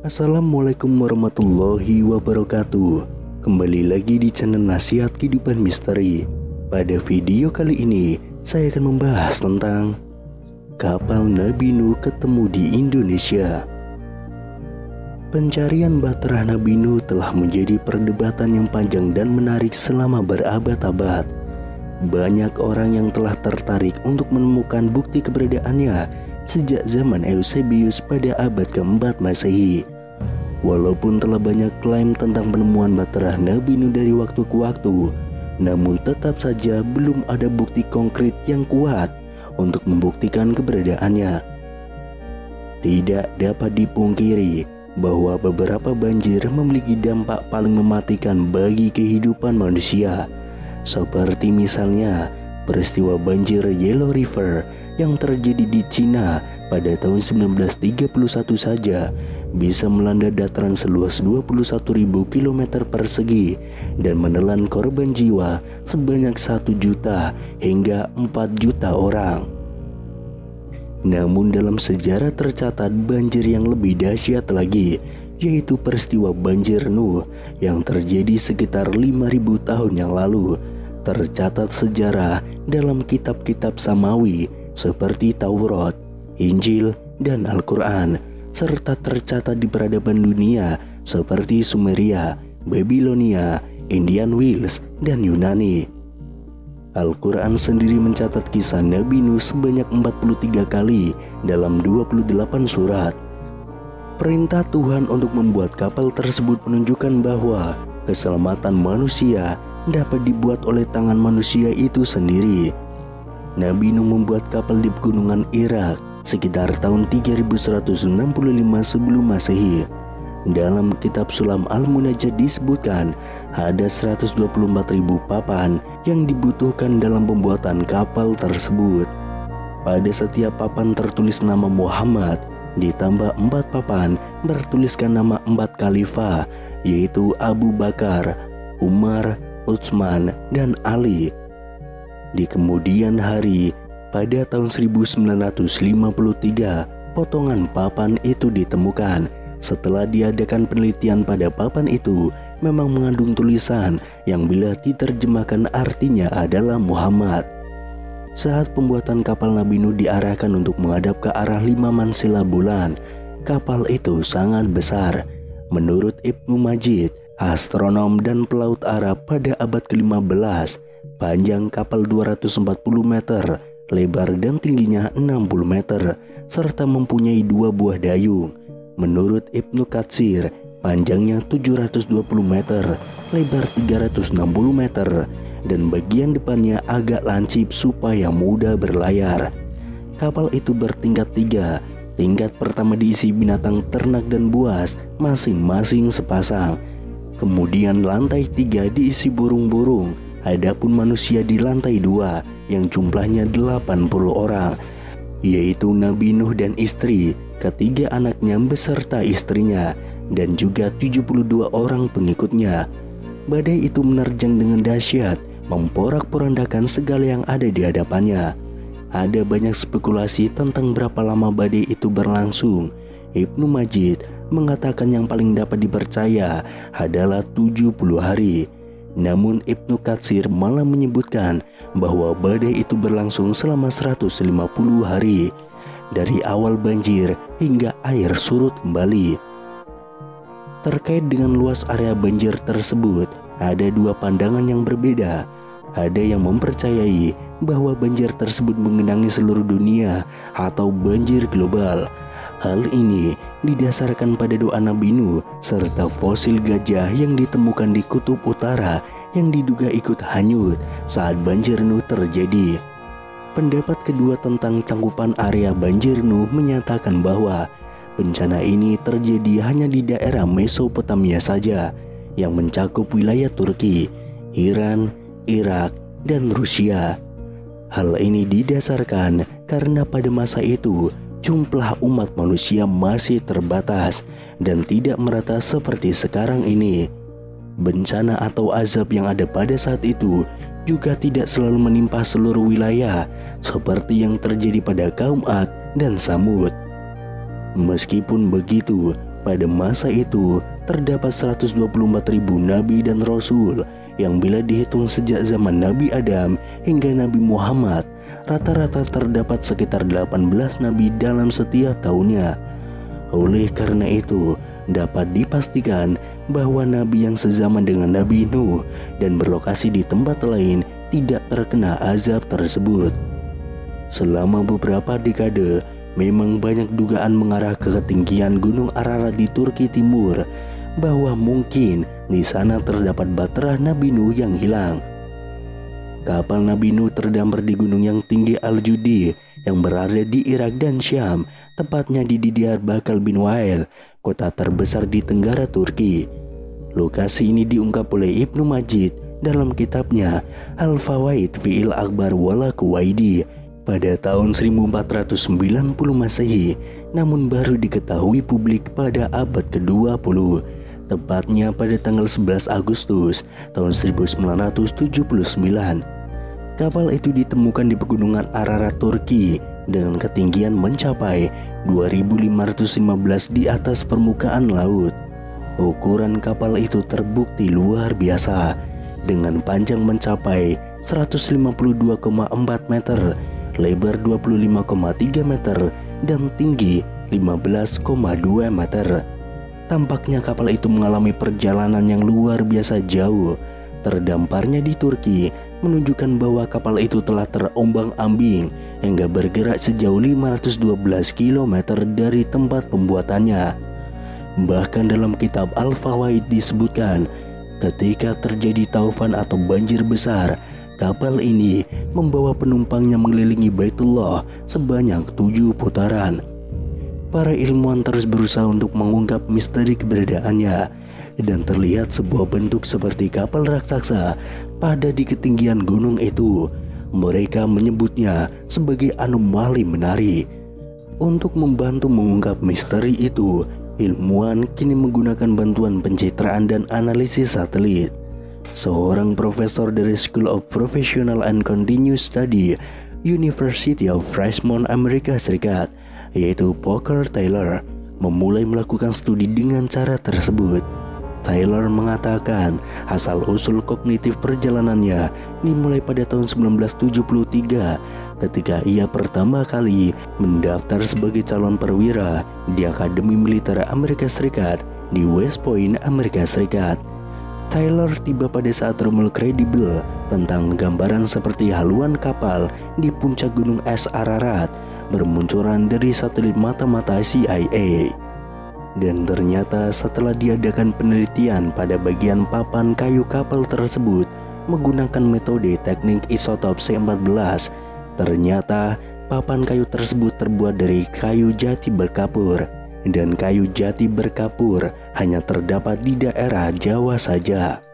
Assalamualaikum warahmatullahi wabarakatuh. Kembali lagi di channel Nasihat Kehidupan Misteri. Pada video kali ini saya akan membahas tentang kapal Nabi Nuh ketemu di Indonesia. Pencarian bahtera Nabi Nuh telah menjadi perdebatan yang panjang dan menarik selama berabad-abad. Banyak orang yang telah tertarik untuk menemukan bukti keberadaannya sejak zaman Eusebius pada abad keempat Masehi. Walaupun telah banyak klaim tentang penemuan bahtera Nabi Nuh dari waktu ke waktu, namun tetap saja belum ada bukti konkret yang kuat untuk membuktikan keberadaannya. Tidak dapat dipungkiri bahwa beberapa banjir memiliki dampak paling mematikan bagi kehidupan manusia, seperti misalnya peristiwa banjir Yellow River yang terjadi di Cina pada tahun 1931 saja bisa melanda dataran seluas 21.000 km persegi dan menelan korban jiwa sebanyak 1 juta hingga 4 juta orang. Namun dalam sejarah tercatat banjir yang lebih dahsyat lagi, yaitu peristiwa banjir Nuh yang terjadi sekitar 5.000 tahun yang lalu. Tercatat sejarah dalam kitab-kitab Samawi seperti Taurat, Injil, dan Al-Quran, serta tercatat di peradaban dunia seperti Sumeria, Babilonia, Indian Wales, dan Yunani. Al-Quran sendiri mencatat kisah Nabi Nuh sebanyak 43 kali dalam 28 surat. Perintah Tuhan untuk membuat kapal tersebut menunjukkan bahwa keselamatan manusia dapat dibuat oleh tangan manusia itu sendiri. Nabi Nuh membuat kapal di pegunungan Irak sekitar tahun 3165 sebelum Masehi. Dalam kitab Sulam Al-Munajjat disebutkan ada 124.000 papan yang dibutuhkan dalam pembuatan kapal tersebut. Pada setiap papan tertulis nama Muhammad, ditambah 4 papan bertuliskan nama 4 khalifah, yaitu Abu Bakar, Umar, Utsman, dan Ali. Di kemudian hari, pada tahun 1953, potongan papan itu ditemukan. Setelah diadakan penelitian pada papan itu, memang mengandung tulisan yang bila diterjemahkan artinya adalah Muhammad. Saat pembuatan kapal Nabi Nuh diarahkan untuk menghadap ke arah 5 mansila bulan, kapal itu sangat besar. Menurut Ibnu Majid, astronom dan pelaut Arab pada abad ke-15, panjang kapal 240 meter, lebar dan tingginya 60 meter, serta mempunyai 2 buah dayung. Menurut Ibnu Katsir, panjangnya 720 meter, lebar 360 meter, dan bagian depannya agak lancip supaya mudah berlayar. Kapal itu bertingkat 3. Tingkat pertama diisi binatang ternak dan buas, masing-masing sepasang. Kemudian lantai 3 diisi burung-burung. Adapun manusia di lantai 2 yang jumlahnya 80 orang, yaitu Nabi Nuh dan istri, ketiga anaknya beserta istrinya, dan juga 72 orang pengikutnya. Badai itu menerjang dengan dahsyat, memporak-porandakan segala yang ada di hadapannya. Ada banyak spekulasi tentang berapa lama badai itu berlangsung. Ibnu Majid mengatakan yang paling dapat dipercaya adalah 70 hari. Namun Ibnu Katsir malah menyebutkan bahwa badai itu berlangsung selama 150 hari, dari awal banjir hingga air surut kembali. Terkait dengan luas area banjir tersebut, ada 2 pandangan yang berbeda. Ada yang mempercayai bahwa banjir tersebut menggenangi seluruh dunia atau banjir global. Hal ini didasarkan pada doa Nabi Nuh serta fosil gajah yang ditemukan di kutub utara yang diduga ikut hanyut saat banjir Nuh terjadi. Pendapat kedua tentang cangkupan area banjir Nuh menyatakan bahwa bencana ini terjadi hanya di daerah Mesopotamia saja yang mencakup wilayah Turki, Iran, Irak, dan Rusia. Hal ini didasarkan karena pada masa itu jumlah umat manusia masih terbatas dan tidak merata seperti sekarang ini. Bencana atau azab yang ada pada saat itu juga tidak selalu menimpa seluruh wilayah seperti yang terjadi pada kaum Ad dan Samud. Meskipun begitu, pada masa itu terdapat 124.000 nabi dan rasul yang bila dihitung sejak zaman Nabi Adam hingga Nabi Muhammad, rata-rata terdapat sekitar 18 nabi dalam setiap tahunnya. Oleh karena itu, dapat dipastikan bahwa nabi yang sezaman dengan Nabi Nuh dan berlokasi di tempat lain tidak terkena azab tersebut. Selama beberapa dekade, memang banyak dugaan mengarah ke ketinggian Gunung Ararat di Turki Timur, bahwa mungkin di sana terdapat bahtera Nabi Nuh yang hilang. Kapal Nabi Nuh terdampar di gunung yang tinggi Al-Judi yang berada di Irak dan Syam, tepatnya di Diyarbakir bin Wa'il, kota terbesar di Tenggara Turki. Lokasi ini diungkap oleh Ibnu Majid dalam kitabnya Al-Fawaid fi'il Akbar wala Kuwaidi pada tahun 1490 Masehi, namun baru diketahui publik pada abad ke-20, tepatnya pada tanggal 11 Agustus tahun 1979. Kapal itu ditemukan di pegunungan Ararat, Turki dengan ketinggian mencapai 2.515 di atas permukaan laut. Ukuran kapal itu terbukti luar biasa dengan panjang mencapai 152,4 meter, lebar 25,3 meter, dan tinggi 15,2 meter. Tampaknya kapal itu mengalami perjalanan yang luar biasa jauh. Terdamparnya di Turki menunjukkan bahwa kapal itu telah terombang-ambing hingga bergerak sejauh 512 km dari tempat pembuatannya. Bahkan dalam kitab Al-Fawaid disebutkan, ketika terjadi taufan atau banjir besar, kapal ini membawa penumpangnya mengelilingi Baitullah sebanyak 7 putaran. Para ilmuwan terus berusaha untuk mengungkap misteri keberadaannya, dan terlihat sebuah bentuk seperti kapal raksasa pada di ketinggian gunung itu. Mereka menyebutnya sebagai anomali menari. Untuk membantu mengungkap misteri itu, ilmuwan kini menggunakan bantuan pencitraan dan analisis satelit. Seorang profesor dari School of Professional and Continuous Study, University of Richmond, Amerika Serikat, yaitu Parker Taylor, memulai melakukan studi dengan cara tersebut. Taylor mengatakan asal-usul kognitif perjalanannya dimulai pada tahun 1973 ketika ia pertama kali mendaftar sebagai calon perwira di Akademi Militer Amerika Serikat di West Point, Amerika Serikat. Taylor tiba pada saat rumor kredibel tentang gambaran seperti haluan kapal di puncak gunung es Ararat bermunculan dari satelit mata-mata CIA. Dan ternyata setelah diadakan penelitian pada bagian papan kayu kapal tersebut menggunakan metode teknik isotop C14, ternyata papan kayu tersebut terbuat dari kayu jati berkapur, dan kayu jati berkapur hanya terdapat di daerah Jawa saja.